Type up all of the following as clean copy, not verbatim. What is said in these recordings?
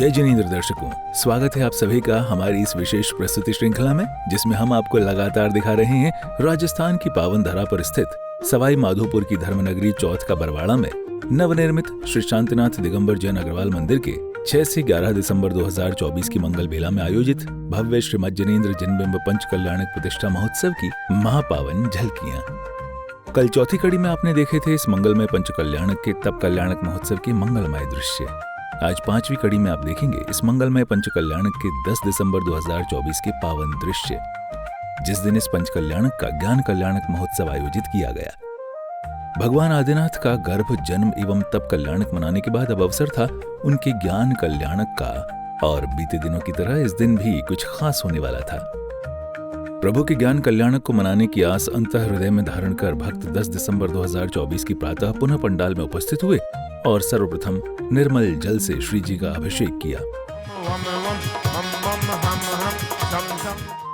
जय जिनेंद्र दर्शकों, स्वागत है आप सभी का हमारी इस विशेष प्रस्तुति श्रृंखला में, जिसमें हम आपको लगातार दिखा रहे हैं राजस्थान की पावन धरा पर स्थित सवाई माधोपुर की धर्मनगरी चौथ का बरवाड़ा में नवनिर्मित श्री शांतिनाथ दिगंबर जैन अग्रवाल मंदिर के 6 से 11 दिसंबर 2024 की मंगल बेला में आयोजित भव्य श्रीमद जिनेंद्र जिनबिंब पंच कल्याणक प्रतिष्ठा महोत्सव की महापावन झलकियां। कल चौथी कड़ी में आपने देखे थे इस मंगलमय पंच कल्याणक के तप कल्याणक महोत्सव के मंगलमय दृश्य। आज पांचवी कड़ी में आप देखेंगे इस मंगलमय पंच कल्याणक के 10 दिसंबर 2024 के पावन दृश्य, जिस दिन इस पंच कल्याणक का ज्ञान कल्याणक महोत्सव आयोजित किया गया। भगवान आदिनाथ का गर्भ जन्म एवं तप कल्याणक मनाने के बाद अब अवसर था उनके ज्ञान कल्याणक का, और बीते दिनों की तरह इस दिन भी कुछ खास होने वाला था। प्रभु के ज्ञान कल्याणक को मनाने की आस अंतः हृदय में धारण कर भक्त 10 दिसंबर 2024 की प्रातः पुनः पंडाल में उपस्थित हुए और सर्वप्रथम निर्मल जल से श्री जी का अभिषेक किया।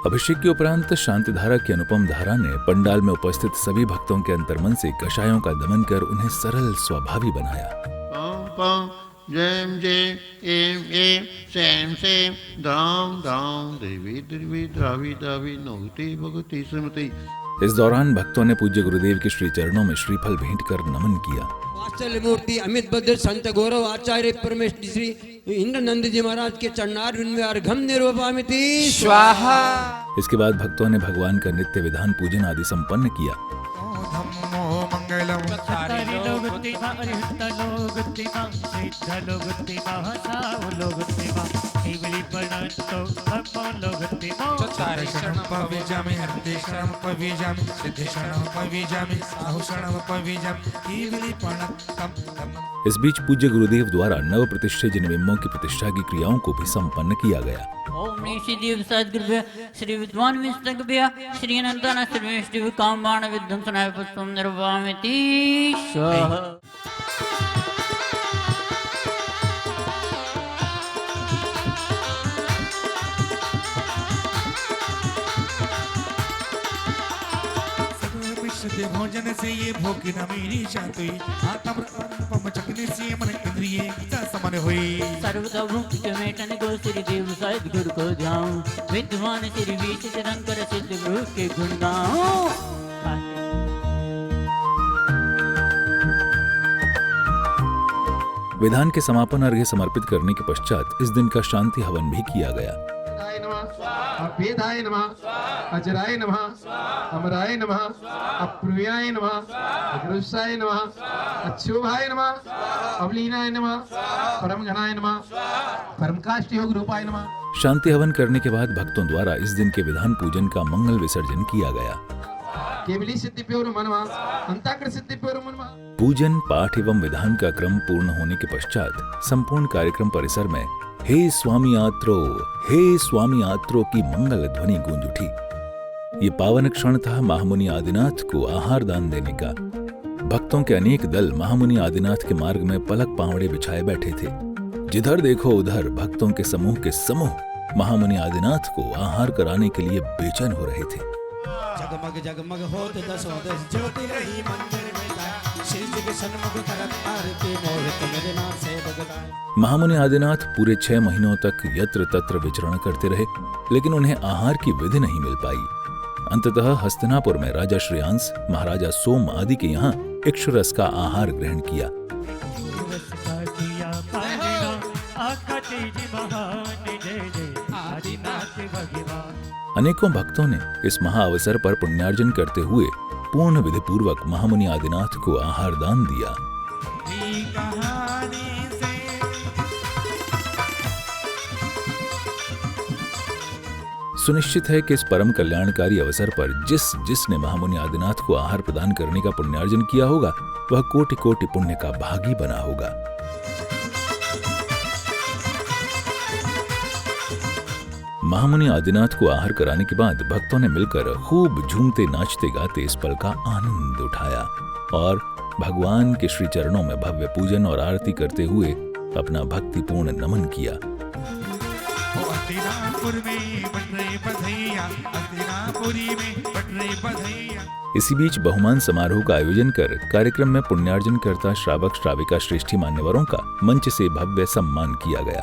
अभिषेक के उपरांत शांतिधारा की अनुपम धारा ने पंडाल में उपस्थित सभी भक्तों के अंतर्मन से कषायों का दमन कर उन्हें सरल स्वभावी बनाया। जैम जैम एम एम सैम सैम दाम दाम देवी देवी द्रावी द्रावी नौती भगवती सुमति। इस दौरान भक्तों ने पूज्य गुरुदेव के श्री चरणों में श्रीफल भेंट कर नमन किया। वात्सल्य मूर्ति अमित बद्र संत गौरव आचार्य परमेश श्री इंद्र नंद जी महाराज के चरणार अर्घम निरूपामिति स्वाहा। इसके बाद भक्तों ने भगवान का नित्य विधान पूजन आदि संपन्न किया। इस बीच पूज्य गुरुदेव द्वारा नव प्रतिष्ठित जिनबिंबों की प्रतिष्ठा की क्रियाओं को भी संपन्न किया गया। ओम निशिदेव सद्गुरुभ्य श्री विद्वान विस्तग्भ्य श्री अनंताना सर्वेश दिव्य कामबाण विध्वंसनाय पुष्पम निर्वामिति स्वाहा। भोजन से ये भूख न मेरी शांत हुई, आत्म अनुपम चखने से मन इंद्रिय समन हुई। सर्वदा भूख मेटन को श्री देव सद्गुरु को ध्याऊं, विद्वान श्री बीच चिरंकर सिद्ध गुरु के गुण गाऊं। विधान के समापन अर्घ्य समर्पित करने के पश्चात इस दिन का शांति हवन भी किया गया। अभेदाय नमः, अजराय नमः, अमराय नमः, अप्रियाय नमः, अग्रसाय नमः, अक्षोभाय नमः, अवलीनाय नमः, परम घनाय नमः, परम काष्ठ योग रूपाय नमः। शांति हवन करने के बाद भक्तों द्वारा इस दिन के विधान पूजन का मंगल विसर्जन किया गया। केवली सिद्धिप्योर मनवा, अंताकृत सिद्धिप्योर मनवा। पूजन पाठ एवं विधान का क्रम पूर्ण होने के पश्चात संपूर्ण कार्यक्रम परिसर में हे स्वामी आत्रो की मंगल ध्वनि गूंज उठी। ये पावन क्षण था महामुनि आदिनाथ को आहार दान देने का। भक्तों के अनेक दल महामुनि आदिनाथ के मार्ग में पलक पावड़े बिछाए बैठे थे। जिधर देखो उधर भक्तों के समूह महामुनि आदिनाथ को आहार कराने के लिए बेचैन हो रहे थे। जगमग जगमग होत दसों दस ज्योति रही मंदिर में, श्री जी के सन्मुख करत आरती मोहित मेरे नाम से भगवान। महामुनि आदिनाथ पूरे 6 महीनों तक यत्र तत्र विचरण करते रहे, लेकिन उन्हें आहार की विधि नहीं मिल पाई। अंततः हस्तिनापुर में राजा श्रेयांस, महाराजा सोम आदि के यहाँ इक्षुरस का आहार ग्रहण किया। अनेकों भक्तों ने इस महाअवसर पर पुण्यार्जन करते हुए पूर्ण विधि पूर्वक महामुनि आदिनाथ को आहार दान दिया। सुनिश्चित है कि इस परम कल्याणकारी अवसर पर जिसने महामुनि आदिनाथ को आहार प्रदान करने का पुण्यार्जन किया होगा, वह कोटि कोटि पुण्य का भागी बना होगा। महामुनि आदिनाथ को आहार कराने के बाद भक्तों ने मिलकर खूब झूमते नाचते गाते इस पल का आनंद उठाया और भगवान के श्री चरणों में भव्य पूजन और आरती करते हुए अपना भक्तिपूर्ण नमन किया। इसी बीच बहुमान समारोह का आयोजन कर कार्यक्रम में पुण्यार्जन करता श्रावक श्राविका श्रेष्ठी मान्यवरों का मंच से भव्य सम्मान किया गया।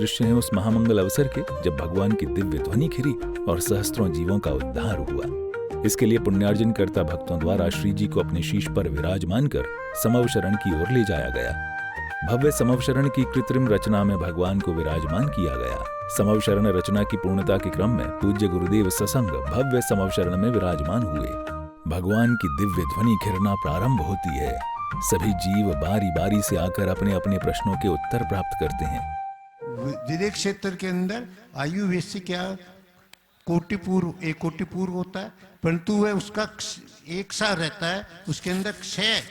दृश्य हैं उस महामंगल अवसर के जब भगवान की दिव्य ध्वनि खिरी और सहस्त्रों जीवों का उद्धार हुआ। इसके लिए पुण्यार्जन करता भक्तों द्वारा श्री जी को अपने शीश पर विराजमान कर समवशरण की ओर ले जाया गया। भव्य समवशरण की कृत्रिम रचना में भगवान को विराजमान किया गया। समवशरण रचना की पूर्णता के क्रम में पूज्य गुरुदेव ससंग भव्य समवशरण में विराजमान हुए। भगवान की दिव्य ध्वनि खिरना प्रारंभ होती है। सभी जीव बारी बारी से आकर अपने अपने प्रश्नों के उत्तर प्राप्त करते हैं। विवेक क्षेत्र के अंदर आयु वैसे क्या कोटि पूर्व, 1 कोटि पूर्व होता है, परंतु वह उसका एक सा रहता है। उसके अंदर क्षय,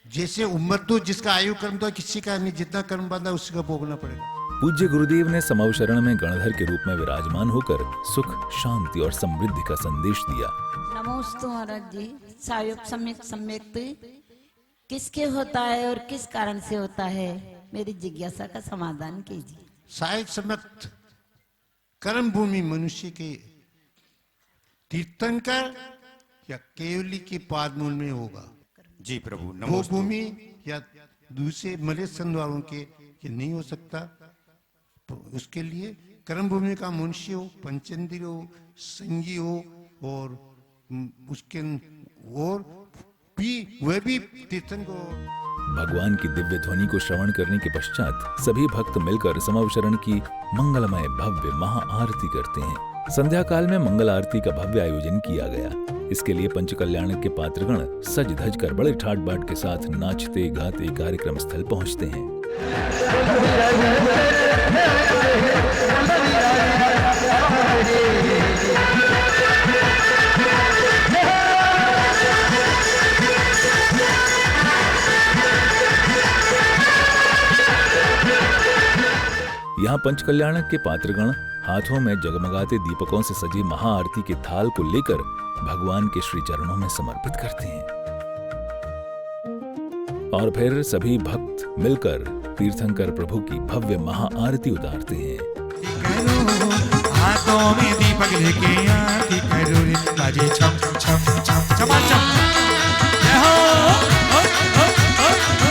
जैसे उम्र तो जिसका आयु कर्म तो किसी का नहीं, जितना कर्म बांधा उसी का भोगना पड़ेगा। पूज्य गुरुदेव ने समवशरण में गणधर के रूप में विराजमान होकर सुख, शांति और समृद्धि का संदेश दिया। नमोस्तु महाराज जी। सायुप सम्यक सम्यक किसके होता है और किस कारण से होता है, मेरी जिज्ञासा का समाधान कीजिए। सायक समक्त कर्म भूमि मनुष्य के तीर्थंकर या केवली के पादमूल में होगा। जी प्रभु, वो भूमि या दूसरे मले संत वालों के ये नहीं हो सकता। उसके लिए कर्म भूमि का मनुष्य हो, पंचेंद्रिय हो, संगी हो और उसके और वह भी तीर्थंकर हो। भगवान की दिव्य ध्वनि को श्रवण करने के पश्चात सभी भक्त मिलकर समवशरण की मंगलमय भव्य महाआरती करते हैं। संध्या काल में मंगल आरती का भव्य आयोजन किया गया। इसके लिए पंचकल्याण के पात्रगण सज धज कर बड़े ठाट बाट के साथ नाचते गाते कार्यक्रम स्थल पहुंचते हैं। यहाँ पंचकल्याण के पात्रगण हाथों में जगमगाते दीपकों से सजी महाआरती के थाल को लेकर भगवान के श्री चरणों में समर्पित करते हैं और फिर सभी भक्त मिलकर तीर्थंकर प्रभु की भव्य महाआरती उतारते हैं। हाथों में दीपक लेके आरती करो रे, बाजे छम छम छम छम। जय हो, हो, हो, हो, हो।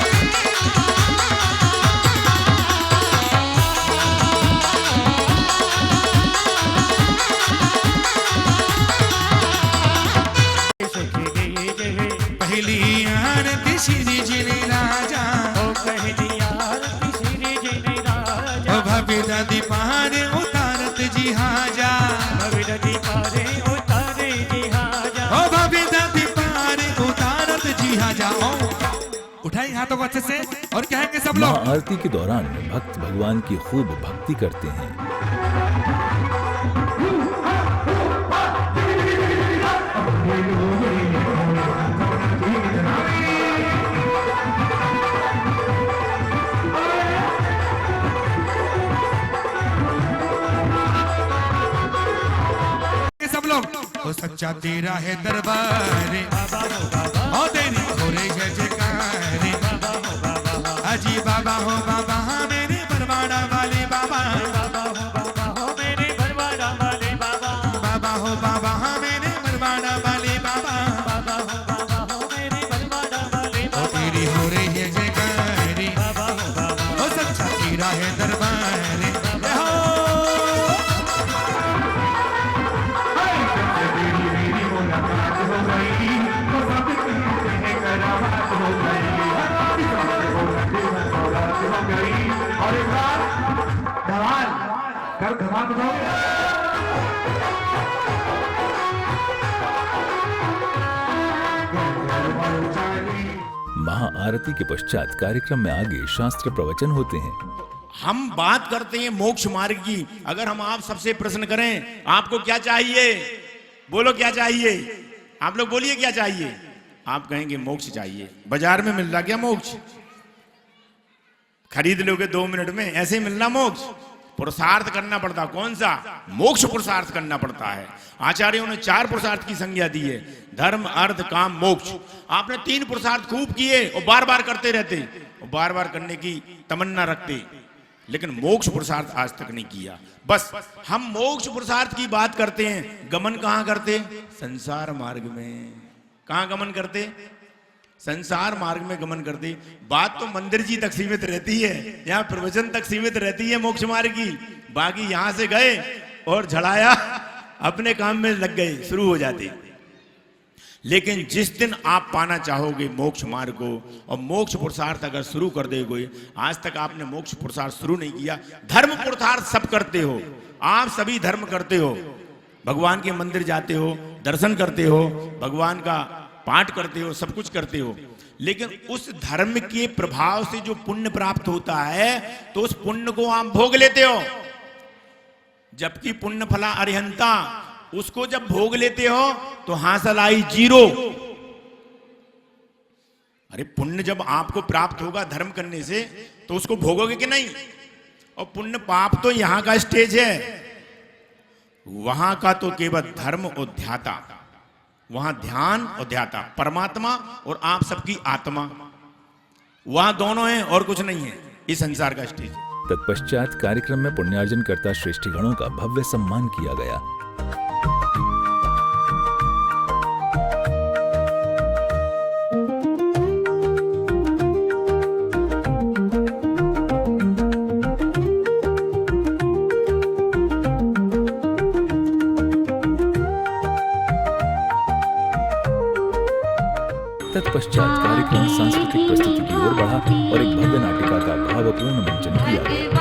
पहली आरती श्री जी ने राजा, पहली आरती श्री जी ने राजा, भव्य दादी पारे उतारत जी हाजा, भव्य दीपारे उतारे जी हाजा, ओ भव्य दादी पारे उतारत जी हाजा। उठाई हाथों को अच्छे से और कहेंगे सब लोग। महाआरती के दौरान भक्त भगवान की खूब भक्ति करते हैं। सब लोग ओ सच्चा तेरा है दरबार, ओ तेरी हो रे जय जयकार, अजी बाबा हो बाबा मेरे बरवाड़ा वाले बाबा, बाबा हो मेरे बरवाड़ा वाले बाबा, बाबा हो बाबा मेरे बरवाड़ा वाले बाबा, बाबा हो मेरे बरवाड़ा वाले ओ तेरी हो रे जय जयकार, ओ सच्चा तेरा है दरबार। महाआरती के पश्चात कार्यक्रम में आगे शास्त्र प्रवचन होते हैं। हम बात करते हैं मोक्ष मार्ग की। अगर हम आप सबसे प्रश्न करें आपको क्या चाहिए, बोलो क्या चाहिए, आप लोग बोलिए क्या चाहिए, आप कहेंगे मोक्ष चाहिए। बाजार में मिल रहा क्या मोक्ष? खरीद लोगे 2 मिनट में, ऐसे मिलना मोक्ष? पुरुषार्थ करना पड़ता। कौन सा? मोक्ष पुरुषार्थ करना पड़ता है। आचार्यों ने 4 पुरुषार्थ की संज्ञा दी है, धर्म अर्थ काम मोक्ष। आपने 3 पुरुषार्थ खूब किए और बार बार करते रहते और बार बार करने की तमन्ना रखते, लेकिन मोक्ष पुरुषार्थ आज तक नहीं किया। बस हम मोक्ष पुरुषार्थ की बात करते हैं, गमन कहां करते? संसार मार्ग में। कहां गमन करते? संसार मार्ग में गमन करते। बात तो मंदिर जी तक सीमित रहती है, यहाँ प्रवचन तक सीमित रहती है मोक्ष मार्ग की। बाकी यहां से गए और झड़ाया, अपने काम में लग गए, शुरू हो जाते। लेकिन जिस दिन आप पाना चाहोगे मोक्ष मार्ग को, और मोक्ष पुरुषार्थ अगर शुरू कर दोगे, आज तक आपने मोक्ष पुरुषार्थ शुरू नहीं किया, धर्म पुरुषार्थ सब करते हो, आप सभी धर्म करते हो, भगवान के मंदिर जाते हो, दर्शन करते हो, भगवान का पाठ करते हो, सब कुछ करते हो, लेकिन उस धर्म के प्रभाव से जो पुण्य प्राप्त होता है, तो उस पुण्य को आप भोग लेते हो। जबकि पुण्य फला अरिहंता, उसको जब भोग लेते हो तो हासिल आई 0। अरे पुण्य जब आपको प्राप्त होगा धर्म करने से, तो उसको भोगोगे कि नहीं? और पुण्य पाप तो यहां का स्टेज है, वहां का तो केवल धर्म और ध्याता, वहां ध्यान और ध्याता, परमात्मा और आप सबकी आत्मा, वहां दोनों हैं और कुछ नहीं है इस संसार का स्टेज। तत्पश्चात कार्यक्रम में पुण्यार्जन करता श्रेष्ठीगणों का भव्य सम्मान किया गया। तत्पश्चात कार्यक्रम सांस्कृतिक प्रस्तुति की ओर बढ़ा और एक भव्य नाटिका का भावपूर्ण मंचन किया गया।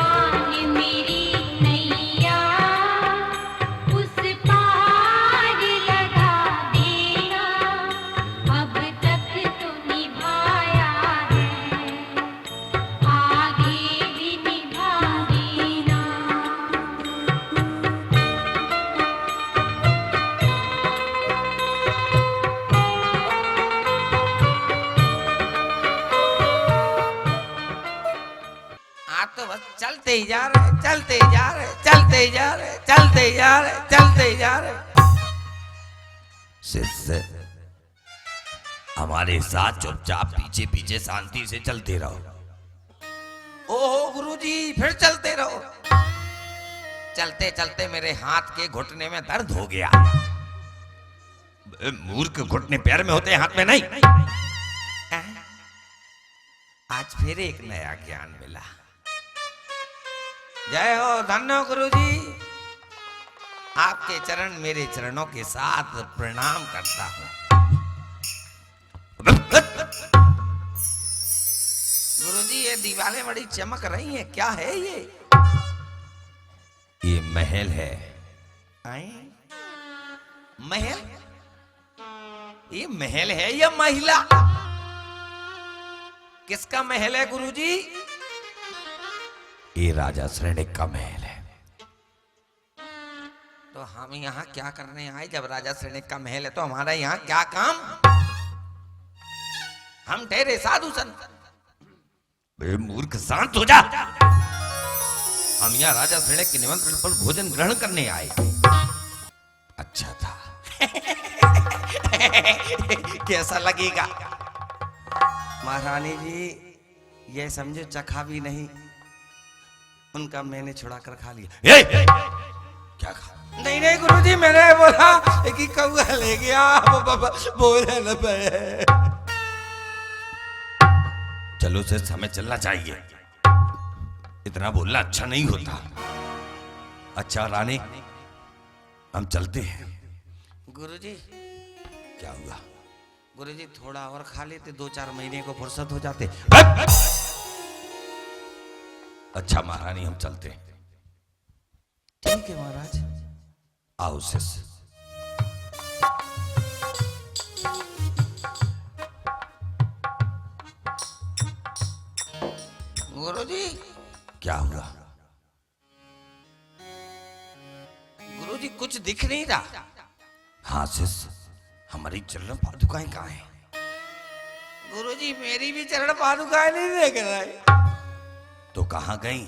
चलते ही जा रहे, चलते ही जा रहे, चलते ही जा रहे, चलते ही जा रहे, चलते ही जा रहे। शिष्य हमारे साथ चुपचाप पीछे पीछे शांति से चलते रहो। ओहो गुरुजी, फिर चलते रहो। चलते चलते मेरे हाथ के घुटने में दर्द हो गया। मूर्ख, घुटने पैर में होते, हाथ में नहीं। आज फिर एक नया ज्ञान मिला। जय हो, धन्य गुरुजी। आपके चरण मेरे चरणों के साथ प्रणाम करता हूं। गुरुजी, ये दीवारें बड़ी चमक रही हैं, क्या है ये? ये महल है। आए? महल? ये महल है या महिला? किसका महल है गुरुजी? ये राजा श्रेणिक का महल है। तो हम यहाँ क्या करने आए? जब राजा श्रेणिक का महल है तो हमारा यहाँ क्या काम? हम ठहरे साधु संत। बे मूर्ख, शांत हो जा। हम यहाँ राजा श्रेणिक के निमंत्रण पर भोजन ग्रहण करने आए। अच्छा था। कैसा लगेगा? महारानी जी, ये समझो चखा भी नहीं, उनका मैंने छुड़ा कर खा लिया। क्या खा? नहीं नहीं गुरुजी, मैंने बोला कि कौआ ले गया, बोले न पे। चलो से हमें चलना चाहिए, इतना बोलना अच्छा नहीं होता। अच्छा रानी, हम चलते हैं। गुरुजी, क्या हुआ? गुरुजी, थोड़ा और खा लेते, 2-4 महीने को फुर्सत हो जाते। अच्छा महारानी, हम चलते हैं। ठीक है महाराज, आओ शिष्य। गुरुजी, क्या हुआ? गुरुजी, कुछ दिख नहीं रहा। हाँ शिष्य, हमारी चरण पादुकाएं कहाँ हैं? गुरुजी, मेरी भी चरण पादुकाएं नहीं देख रहे। तो कहां गई?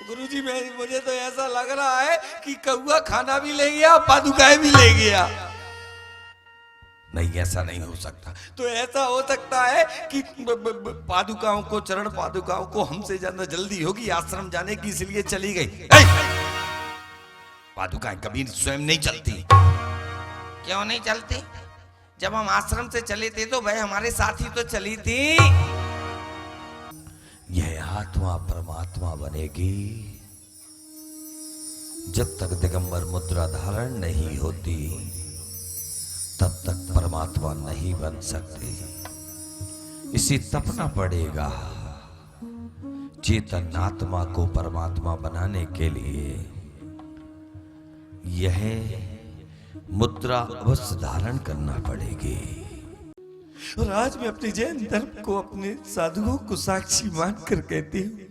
गुरुजी, मुझे तो ऐसा लग रहा है कि कौआ खाना भी ले गया, पादुकाएं भी ले गया। नहीं, ऐसा नहीं हो सकता। तो ऐसा हो सकता है कि पादुकाओं को, चरण पादुकाओं को हमसे ज्यादा जल्दी होगी आश्रम जाने की, इसलिए चली गई। पादुकाएं कभी स्वयं नहीं चलती। क्यों नहीं चलती? जब हम आश्रम से चले थे तो वह हमारे साथ ही तो चली थी। यह आत्मा परमात्मा बनेगी जब तक दिगंबर मुद्रा धारण नहीं होती, तब तक परमात्मा नहीं बन सकती। इसे तपना पड़ेगा चेतन आत्मा को परमात्मा बनाने के लिए। यह मुद्रा अवश्य धारण करना पड़ेगी। और आज मैं अपने जैन धर्म को, अपने साधुओं को साक्षी मानकर कहती हूं,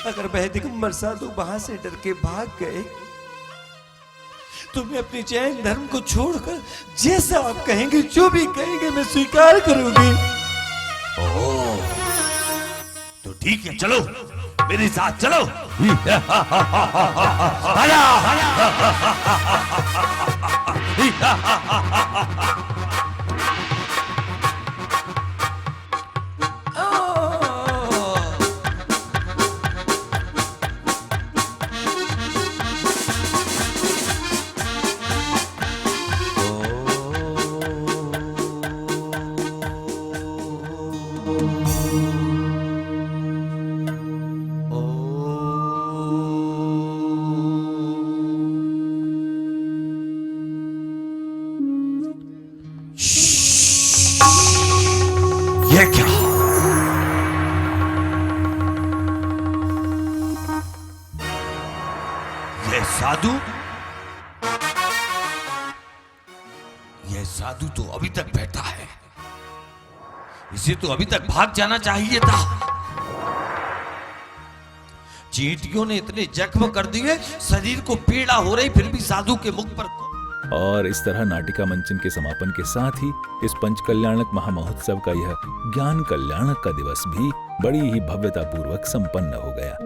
अगर वह दिगंबर साधु वहां से डर के भाग गए तो मैं अपने जैन धर्म को छोड़कर जैसा आप कहेंगे, जो भी कहेंगे, मैं स्वीकार करूंगी। ओह, तो ठीक है, चलो मेरे साथ चलो। ये क्या? ये साधु, ये साधु तो अभी तक बैठा है। इसे तो अभी तक भाग जाना चाहिए था। चींटियों ने इतने जख्म कर दिए, शरीर को पीड़ा हो रही, फिर भी साधु के मुख पर। और इस तरह नाटिका मंचन के समापन के साथ ही इस पंच कल्याणक महामहोत्सव का यह ज्ञान कल्याणक का दिवस भी बड़ी ही भव्यता पूर्वक संपन्न हो गया।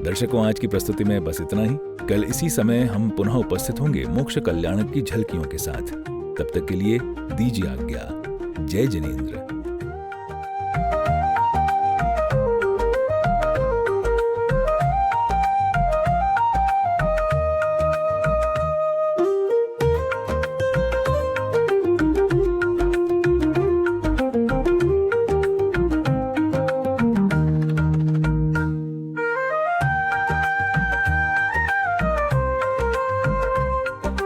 दर्शकों, आज की प्रस्तुति में बस इतना ही। कल इसी समय हम पुनः उपस्थित होंगे मोक्ष कल्याणक की झलकियों के साथ। तब तक के लिए दीजिए आज्ञा। जय जिनेंद्र।